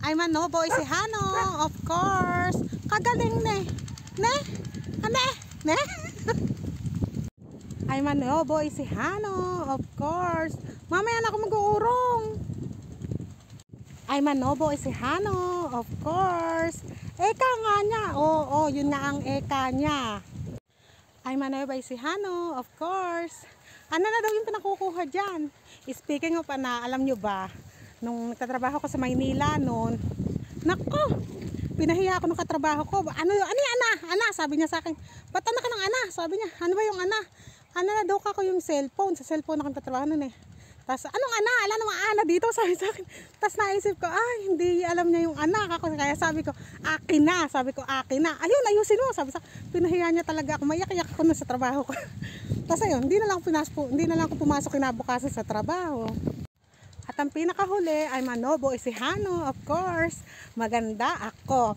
Ay manobo si Hano, of course. Kagaling ne. Ne? Ane? Ne? Ay manobo si Hano, of course. Mamaya na ako mag-uurong. Ay manobo si Hano, of course. Eka nga niya. Oo, yun nga ang eka niya. Ay manobo si Hano, of course. Ano na daw yung pinakukuha dyan? Speaking of ana, alam nyo ba, nung nagtatrabaho ko sa Maynila noon, nako, pinahiya ako ng katrabaho ko. Ano yung ana? Ana, sabi niya sa akin, ba't anak ka ng ana? Sabi niya, ano ba yung ana? Ana na daw ako yung cellphone. Sa cellphone ako nagtatrabaho noon eh. Tapos, anong ana? Alam naman ana dito, sabi sa akin. Tapos naisip ko, hindi alam niya yung anak ako. Kaya sabi ko, akin na. Sabi ko, akin na. Ayun, ayusin mo. Sabi sa pinahiya niya talaga ako. Mayak-yak ako na sa trabaho ko. Tapos ayun, hindi na lang ako pumasok kinabukasan sa trabaho. At ang pinakahuli ay manobo si Hano, of course. Maganda ako.